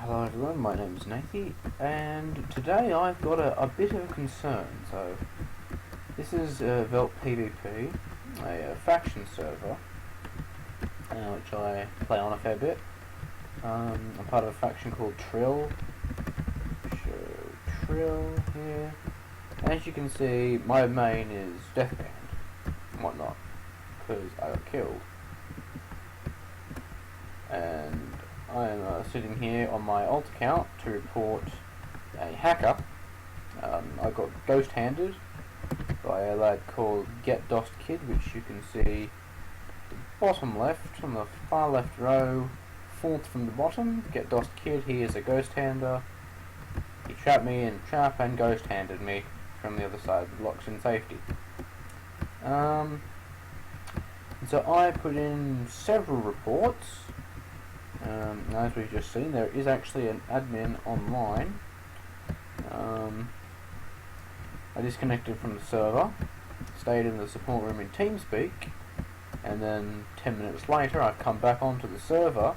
Hello everyone, my name is Nathy, and today I've got a bit of a concern. So, this is veltpvp, a faction server, which I play on a fair bit. I'm part of a faction called Trill. Show Trill here. As you can see, my main is deathband and whatnot, because I got killed. And I'm sitting here on my alt account to report a hacker. I got ghost-handed by a lad called GetDostKid, which you can see the bottom left, on the far left row, fourth from the bottom. GetDostKid, he is a ghost-hander. He trapped me in trap and ghost-handed me from the other side of the blocks in safety. So I put in several reports. As we've just seen, there is actually an admin online. I disconnected from the server, stayed in the support room in TeamSpeak, and then 10 minutes later I've come back onto the server,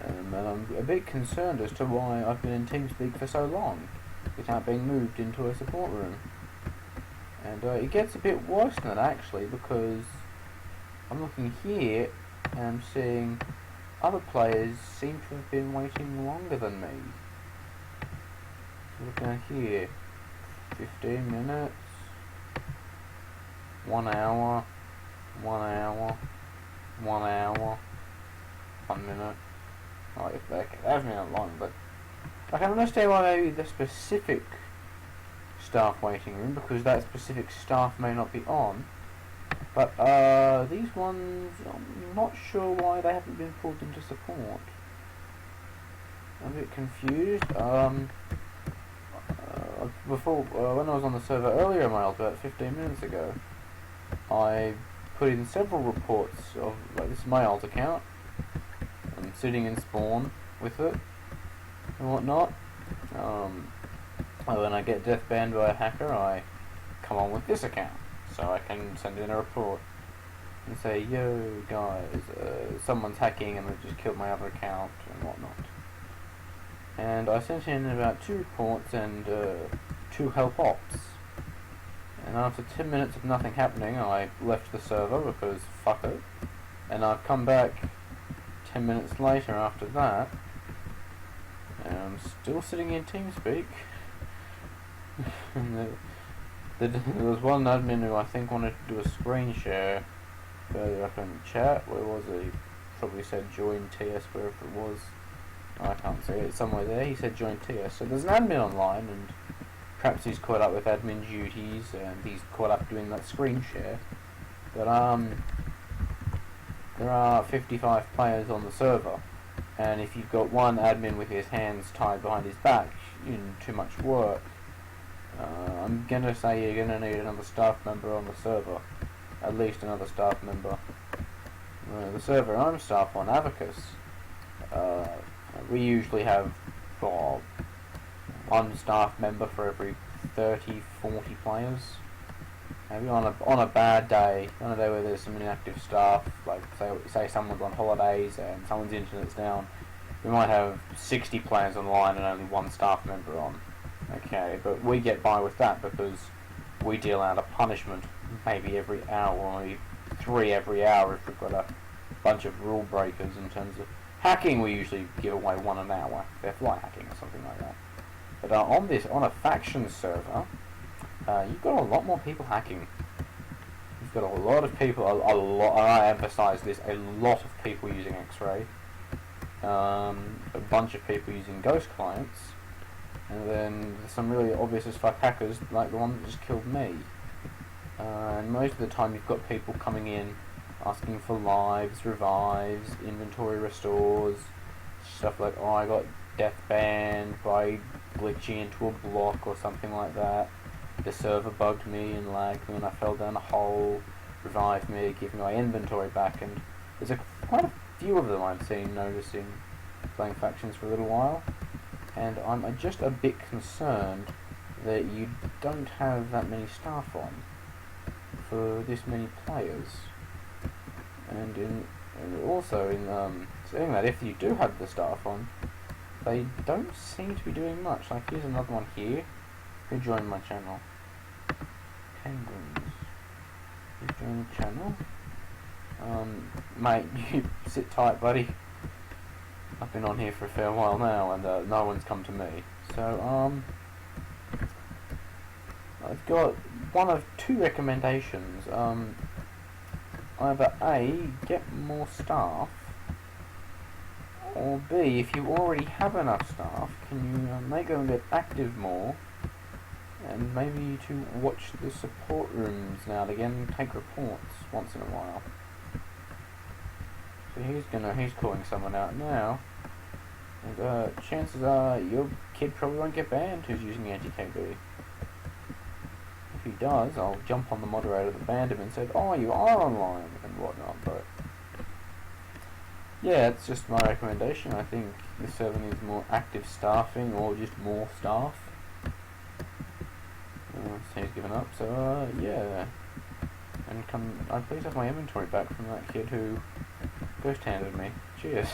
and I'm a bit concerned as to why I've been in TeamSpeak for so long without being moved into a support room. And it gets a bit worse than that actually, because I'm looking here and I'm seeing other players seem to have been waiting longer than me. Looking at here, 15 minutes, 1 hour, 1 hour, 1 hour, 1 minute. Oh, that's not long, but I can understand why maybe the specific staff waiting room, because that specific staff may not be on. But these ones, I'm not sure why they haven't been pulled into support. I'm a bit confused. Before, when I was on the server earlier in my ult, about 15 minutes ago, I put in several reports of, like, this is my alt account. I'm sitting in spawn with it and whatnot. When I get death banned by a hacker, I come on with this account, so I can send in a report and say, yo guys, someone's hacking and they've just killed my other account and whatnot. And I sent in about 2 reports and 2 help ops. And after 10 minutes of nothing happening, I left the server because fuck it. And I've come back 10 minutes later after that, and I'm still sitting in TeamSpeak. And there was one admin who I think wanted to do a screen share further up in the chat. Where was he? Probably said join TS wherever it was. I can't see it. It's somewhere there. He said join TS. So there's an admin online, and perhaps he's caught up with admin duties and he's caught up doing that screen share. But there are 55 players on the server, and if you've got one admin with his hands tied behind his back, you're in too much work. I'm gonna say you're gonna need another staff member on the server, at least another staff member. The server I'm staff on, Abacus, we usually have one staff member for every 30-40 players. Maybe on a bad day, on a day where there's some inactive staff, like say someone's on holidays and someone's internet's down, we might have 60 players online and only one staff member on. Okay, but we get by with that because we deal out a punishment maybe every hour, or maybe 3 every hour if we've got a bunch of rule breakers. In terms of hacking, we usually give away 1 an hour, they're fly hacking or something like that. But on a faction server, you've got a lot more people hacking. You've got a lot of people, a lot, and I emphasise this, a lot of people using X-Ray, a bunch of people using ghost clients, and then some really obvious as fuck hackers, like the one that just killed me. And most of the time you've got people coming in, asking for lives, revives, inventory restores, stuff like, oh, I got death banned by glitching into a block or something like that. The server bugged me and lagged me and I fell down a hole, revived me, give me my inventory back, and there's quite a few of them I've seen noticing playing factions for a little while, and I'm just a bit concerned that you don't have that many staff on for this many players. And also in saying that, if you do have the staff on, they don't seem to be doing much. Like, here's another one here who joined my channel. Penguins. Who's joined the channel? Mate, you sit tight, buddy. I've been on here for a fair while now, and no one's come to me. So, I've got one of two recommendations. Either A, get more staff, or B, if you already have enough staff, can you make them get active more, and maybe to watch the support rooms now and again, take reports once in a while. So he's calling someone out now, and chances are your kid probably won't get banned who's using anti-KB. If he does, I'll jump on the moderator that banned him and said, oh, you are online, and whatnot, but yeah, it's just my recommendation. I think the server needs more active staffing, or just more staff. So he's given up, so yeah. And I please have my inventory back from that kid who ghost handed me. Cheers.